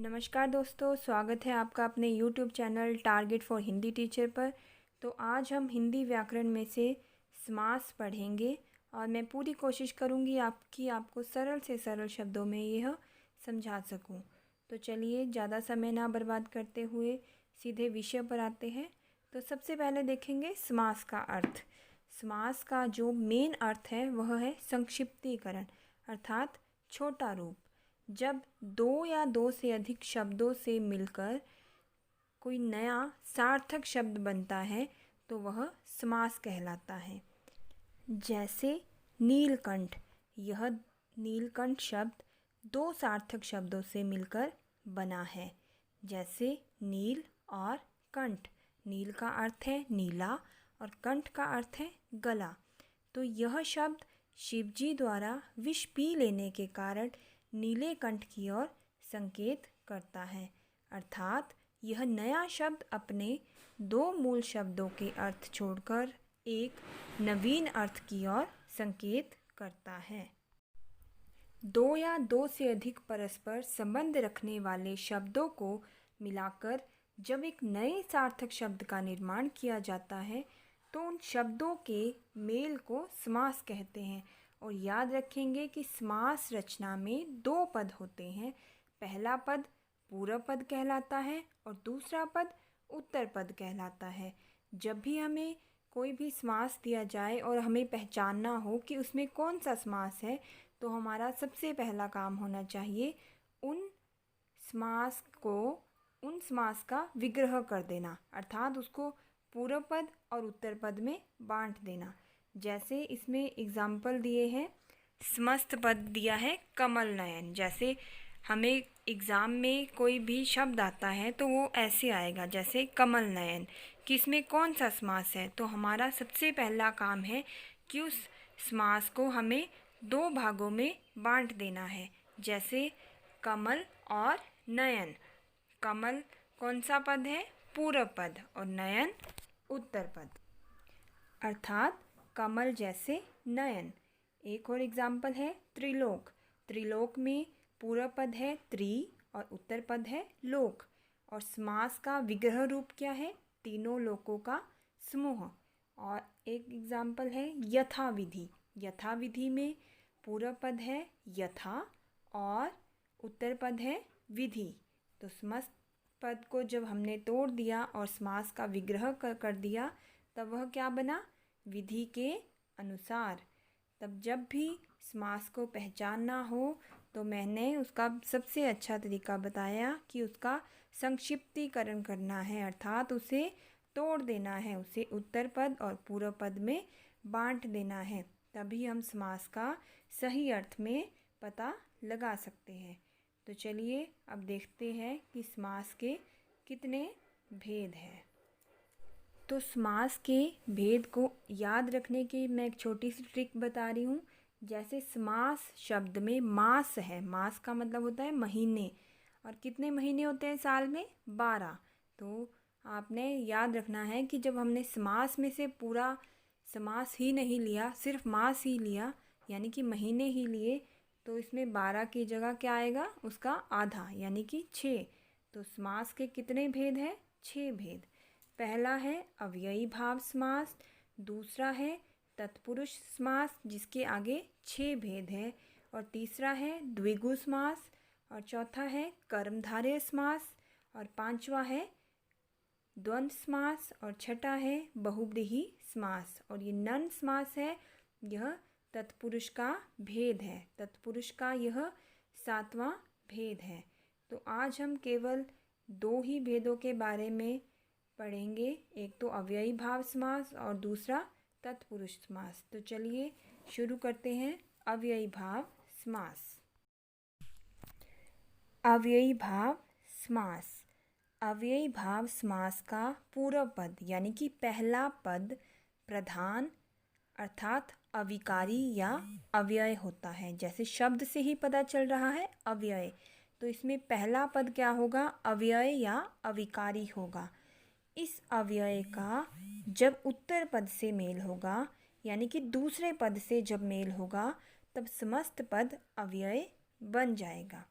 नमस्कार दोस्तों, स्वागत है आपका अपने YouTube channel target for Hindi teacher पर। तो आज हम हिंदी व्याकरण में से समास पढ़ेंगे और मैं पूरी कोशिश करूँगी आपको सरल से सरल शब्दों में यह समझा सकूँ। तो चलिए ज़्यादा समय ना बर्बाद करते हुए सीधे विषय पर आते हैं। तो सबसे पहले देखेंगे समास का अर्थ। समास का जो मेन अर्थ है वह है संक्षिप्तीकरण अर्थात छोटा रूप। जब दो या दो से अधिक शब्दों से मिलकर कोई नया सार्थक शब्द बनता है तो वह समास कहलाता है। जैसे नीलकंठ, यह नीलकंठ शब्द दो सार्थक शब्दों से मिलकर बना है। जैसे नील और कंठ, नील का अर्थ है नीला और कंठ का अर्थ है गला। तो यह शब्द शिवजी द्वारा विष पी लेने के कारण नीले कंठ की ओर संकेत करता है, अर्थात यह नया शब्द अपने दो मूल शब्दों के अर्थ छोड़कर एक नवीन अर्थ की ओर संकेत करता है। दो या दो से अधिक परस्पर संबंध रखने वाले शब्दों को मिलाकर जब एक नए सार्थक शब्द का निर्माण किया जाता है तो उन शब्दों के मेल को समास कहते हैं। और याद रखेंगे कि समास रचना में दो पद होते हैं। पहला पद पूर्व पद कहलाता है और दूसरा पद उत्तर पद कहलाता है। जब भी हमें कोई भी समास दिया जाए और हमें पहचानना हो कि उसमें कौन सा समास है तो हमारा सबसे पहला काम होना चाहिए उन समास का विग्रह कर देना, अर्थात उसको पूर्व पद और उत्तर पद में बांट देना। जैसे इसमें एग्जाम्पल दिए हैं, समस्त पद दिया है कमल नयन। जैसे हमें एग्ज़ाम में कोई भी शब्द आता है तो वो ऐसे आएगा जैसे कमल नयन, कि इसमें कौन सा समास है। तो हमारा सबसे पहला काम है कि उस समास को हमें दो भागों में बांट देना है। जैसे कमल और नयन। कमल कौन सा पद है? पूर्व पद। और नयन उत्तर पद, अर्थात कमल जैसे नयन। एक और एग्जाम्पल है त्रिलोक। त्रिलोक में पूर्व पद है त्रि और उत्तर पद है लोक। और समास का विग्रह रूप क्या है? तीनों लोकों का समूह। और एक एग्जाम्पल है यथाविधि। यथाविधि में पूर्व पद है यथा और उत्तर पद है विधि। तो समस्त पद को जब हमने तोड़ दिया और समास का विग्रह कर दिया तब वह क्या बना? विधि के अनुसार। तब जब भी समास को पहचानना हो तो मैंने उसका सबसे अच्छा तरीका बताया कि उसका संक्षिप्तीकरण करना है, अर्थात उसे तोड़ देना है, उसे उत्तर पद और पूर्व पद में बांट देना है। तभी हम समास का सही अर्थ में पता लगा सकते हैं। तो चलिए अब देखते हैं कि समास के कितने भेद हैं। तो समास के भेद को याद रखने की मैं एक छोटी सी ट्रिक बता रही हूँ। जैसे समास शब्द में मास है, मास का मतलब होता है महीने, और कितने महीने होते हैं साल में? 12। तो आपने याद रखना है कि जब हमने समास में से पूरा समास ही नहीं लिया, सिर्फ मास ही लिया यानी कि महीने ही लिए, तो इसमें 12 की जगह क्या आएगा? उसका आधा यानी कि 6। तो समास के कितने भेद हैं? 6 भेद। पहला है अव्ययी भाव समास, दूसरा है तत्पुरुष समास जिसके आगे 6 भेद है, और तीसरा है द्विगु समास, और चौथा है कर्मधारय समास, और पांचवा है द्वंद्व समास, और छठा है बहुव्रीहि समास। और ये नन समास है, यह तत्पुरुष का भेद है, तत्पुरुष का यह 7वां भेद है। तो आज हम केवल 2 ही भेदों के बारे में पढ़ेंगे, एक तो अव्ययी भाव समास और दूसरा तत्पुरुष समास। तो चलिए शुरू करते हैं अव्ययी भाव समास। अव्ययी भाव समास। अव्ययी भाव समास का पूर्व पद यानी कि पहला पद प्रधान अर्थात अविकारी या अव्यय होता है। जैसे शब्द से ही पता चल रहा है अव्यय, तो इसमें पहला पद क्या होगा? अव्यय या अविकारी होगा। इस अव्यय का जब उत्तर पद से मेल होगा यानी कि दूसरे पद से जब मेल होगा तब समस्त पद अव्यय बन जाएगा।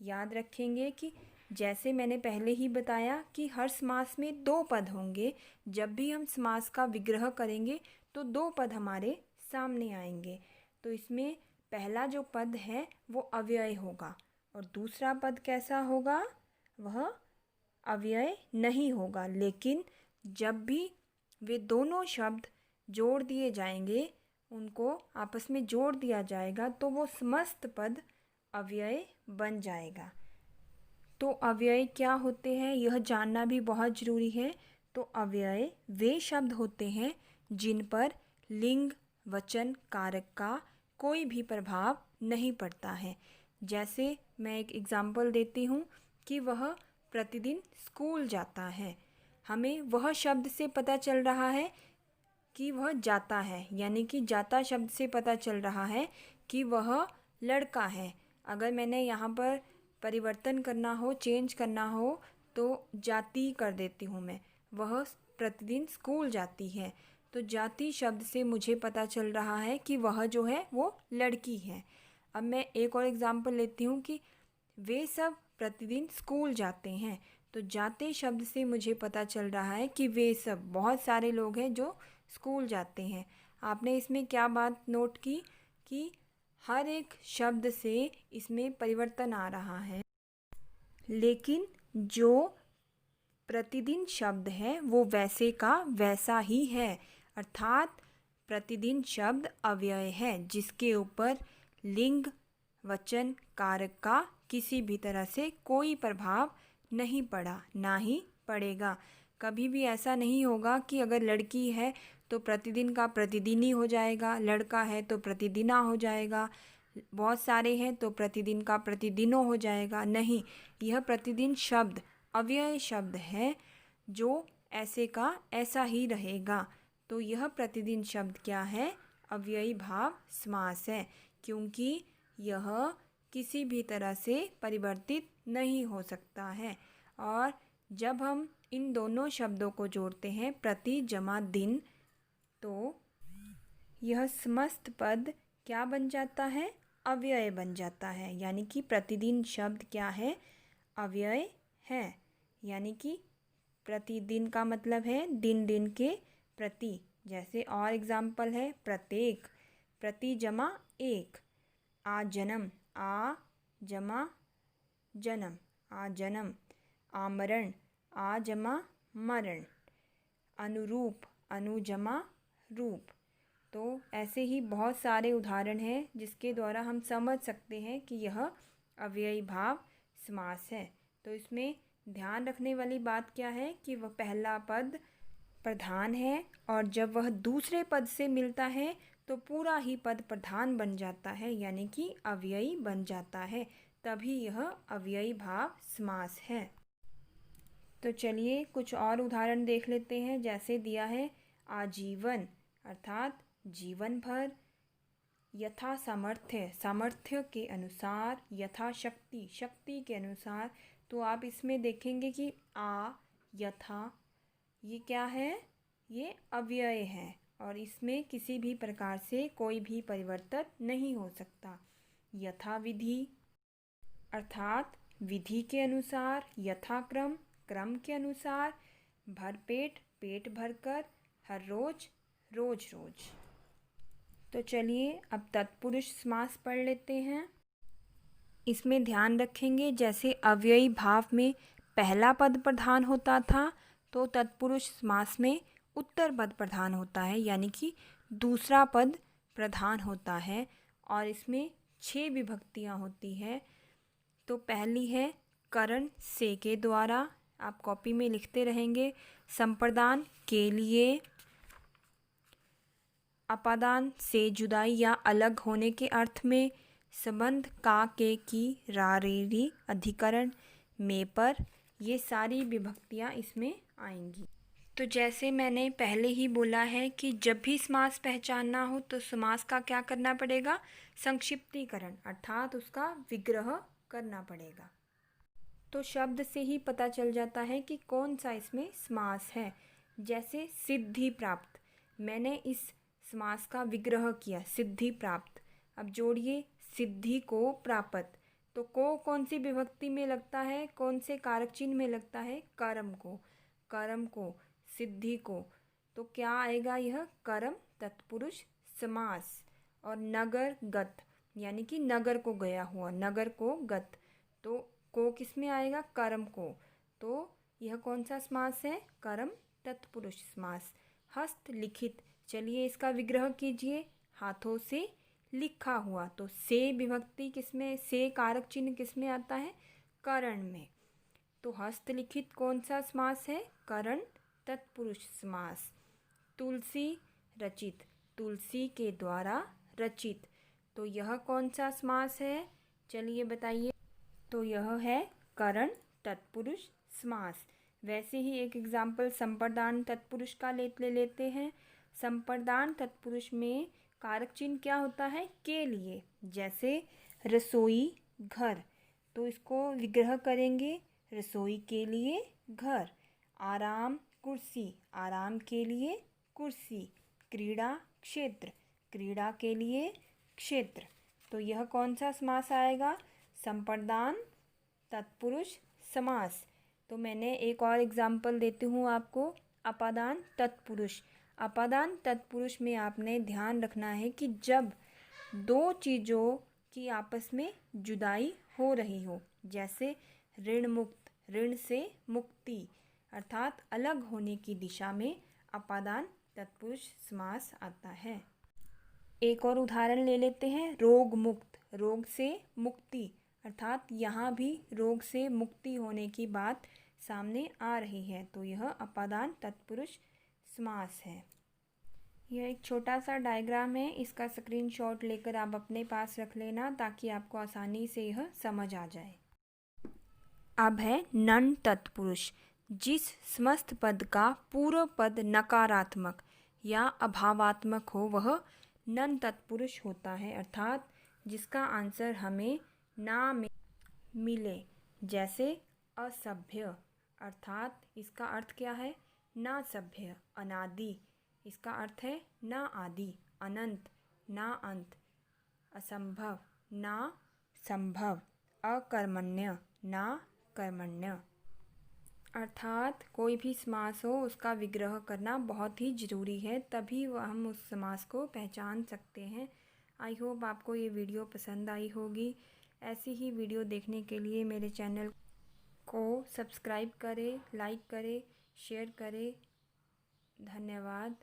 याद रखेंगे कि जैसे मैंने पहले ही बताया कि हर समास में दो पद होंगे। जब भी हम समास का विग्रह करेंगे तो दो पद हमारे सामने आएंगे। तो इसमें पहला जो पद है वो अव्यय होगा और दूसरा पद कैसा होगा? वह अव्यय नहीं होगा। लेकिन जब भी वे दोनों शब्द जोड़ दिए जाएंगे, उनको आपस में जोड़ दिया जाएगा तो वो समस्त पद अव्यय बन जाएगा। तो अव्यय क्या होते हैं यह जानना भी बहुत ज़रूरी है। तो अव्यय वे शब्द होते हैं जिन पर लिंग, वचन, कारक का कोई भी प्रभाव नहीं पड़ता है। जैसे मैं एक एग्ज़ाम्पल देती हूँ कि वह प्रतिदिन स्कूल जाता है। हमें वह शब्द से पता चल रहा है कि वह जाता है, यानी कि जाता शब्द से पता चल रहा है कि वह लड़का है। अगर मैंने यहाँ पर परिवर्तन करना हो, चेंज करना हो, तो जाती कर देती हूँ मैं। वह प्रतिदिन स्कूल जाती है। तो जाती शब्द से मुझे पता चल रहा है कि वह जो है वो लड़की है। अब मैं एक और एग्ज़ाम्पल लेती हूँ कि वे सब प्रतिदिन स्कूल जाते हैं। तो जाते शब्द से मुझे पता चल रहा है कि वे सब बहुत सारे लोग हैं जो स्कूल जाते हैं। आपने इसमें क्या बात नोट की कि हर एक शब्द से इसमें परिवर्तन आ रहा है, लेकिन जो प्रतिदिन शब्द है वो वैसे का वैसा ही है। अर्थात प्रतिदिन शब्द अव्यय है जिसके ऊपर लिंग, वचन, कारक का किसी भी तरह से कोई प्रभाव नहीं पड़ा, ना ही पड़ेगा। कभी भी ऐसा नहीं होगा कि अगर लड़की है तो प्रतिदिन का प्रतिदिन ही हो जाएगा, लड़का है तो प्रतिदिना हो जाएगा, बहुत सारे हैं तो प्रतिदिन का प्रतिदिनों हो जाएगा। नहीं, यह प्रतिदिन शब्द अव्यय शब्द है जो ऐसे का ऐसा ही रहेगा। तो यह प्रतिदिन शब्द क्या है? अव्ययी भाव समास है, क्योंकि यह किसी भी तरह से परिवर्तित नहीं हो सकता है। और जब हम इन दोनों शब्दों को जोड़ते हैं, प्रति जमा दिन, तो यह समस्त पद क्या बन जाता है? अव्यय बन जाता है। यानी कि प्रतिदिन शब्द क्या है? अव्यय है। यानी कि प्रतिदिन का मतलब है दिन दिन के प्रति। जैसे और एग्जाम्पल है प्रत्येक, प्रति जमा एक, आ जन्म, आ जमा जन्म, आ जन्म, आमरण, आ जमा मरण, अनुरूप, अनु जमा रूप। तो ऐसे ही बहुत सारे उदाहरण हैं जिसके द्वारा हम समझ सकते हैं कि यह अव्ययी भाव समास है। तो इसमें ध्यान रखने वाली बात क्या है कि वह पहला पद प्रधान है और जब वह दूसरे पद से मिलता है तो पूरा ही पद प्रधान बन जाता है, यानी कि अव्ययी बन जाता है। तभी यह अव्ययी भाव समास है। तो चलिए कुछ और उदाहरण देख लेते हैं। जैसे दिया है आजीवन, अर्थात जीवन भर, यथा सामर्थ्य, सामर्थ्य के अनुसार, यथा शक्ति, शक्ति के अनुसार। तो आप इसमें देखेंगे कि आ, यथा, ये क्या है? ये अव्यय है और इसमें किसी भी प्रकार से कोई भी परिवर्तन नहीं हो सकता। यथा विधि, अर्थात विधि के अनुसार, यथाक्रम, क्रम के अनुसार, भरपेट, पेट भरकर, हर रोज, रोज रोज। तो चलिए अब तत्पुरुष समास पढ़ लेते हैं। इसमें ध्यान रखेंगे जैसे अव्ययी भाव में पहला पद प्रधान होता था, तो तत्पुरुष समास में उत्तर पद प्रधान होता है, यानी कि दूसरा पद प्रधान होता है। और इसमें 6 विभक्तियाँ होती है। तो पहली है करण से के द्वारा, आप कॉपी में लिखते रहेंगे। संप्रदान के लिए, अपादान से जुदाई या अलग होने के अर्थ में, संबंध का के की रा रे री अधिकरण में पर, ये सारी विभक्तियाँ इसमें आएंगी। तो जैसे मैंने पहले ही बोला है कि जब भी समास पहचानना हो तो समास का क्या करना पड़ेगा? संक्षिप्तीकरण, अर्थात उसका विग्रह करना पड़ेगा। तो शब्द से ही पता चल जाता है कि कौन सा इसमें समास है। जैसे सिद्धि प्राप्त, मैंने इस समास का विग्रह किया, सिद्धि प्राप्त। अब जोड़िए सिद्धि को प्राप्त, तो को कौन सी विभक्ति में लगता है, कौन से कारक चिन्ह में लगता है, कर्म को, सिद्धि को। तो क्या आएगा यह कर्म तत्पुरुष समास। और नगर गत यानी कि नगर को गया हुआ, नगर को गत, तो को किस में आएगा, कर्म को। तो यह कौन सा समास है, कर्म तत्पुरुष समास। हस्तलिखित, चलिए इसका विग्रह कीजिए, हाथों से लिखा हुआ। तो से विभक्ति किसमें, से कारक चिन्ह किसमें आता है, करण में। तो हस्तलिखित कौन सा समास है, करण तत्पुरुष समास। तुलसी रचित, तुलसी के द्वारा रचित, तो यह कौन सा समास है, चलिए बताइए। तो यह है करण तत्पुरुष समास। वैसे ही एक एग्जाम्पल संप्रदान तत्पुरुष का ले लेते हैं। संप्रदान तत्पुरुष में कारक चिन्ह क्या होता है, के लिए। जैसे रसोई घर, तो इसको विग्रह करेंगे, रसोई के लिए घर। आराम कुर्सी, आराम के लिए कुर्सी। क्रीड़ा क्षेत्र, क्रीड़ा के लिए क्षेत्र। तो यह कौन सा समास आएगा, संप्रदान तत्पुरुष समास। तो मैंने एक और एग्जाम्पल देती हूँ आपको, अपादान तत्पुरुष। अपादान तत्पुरुष में आपने ध्यान रखना है कि जब दो चीज़ों की आपस में जुदाई हो रही हो, जैसे ऋण मुक्त, ऋण से मुक्ति, अर्थात अलग होने की दिशा में अपादान तत्पुरुष समास आता है। एक और उदाहरण ले लेते हैं, रोग मुक्त, रोग से मुक्ति, अर्थात यहाँ भी रोग से मुक्ति होने की बात सामने आ रही है, तो यह अपादान तत्पुरुष समास है। यह एक छोटा सा डायग्राम है, इसका स्क्रीनशॉट लेकर आप अपने पास रख लेना ताकि आपको आसानी से यह समझ आ जाए। अब है नन तत्पुरुष। जिस समस्त पद का पूर्व पद नकारात्मक या अभावात्मक हो वह नन तत्पुरुष होता है, अर्थात जिसका आंसर हमें ना मिले। जैसे असभ्य, अर्थात इसका अर्थ क्या है, ना सभ्य। अनादि, इसका अर्थ है ना आदि। अनंत, ना अंत। असंभव, ना संभव। अकर्मण्य, ना कर्मण्य। अर्थात कोई भी समास हो उसका विग्रह करना बहुत ही ज़रूरी है, तभी हम उस समास को पहचान सकते हैं। आई होप आपको ये वीडियो पसंद आई होगी। ऐसी ही वीडियो देखने के लिए मेरे चैनल को सब्सक्राइब करें, लाइक करें, शेयर करें। धन्यवाद।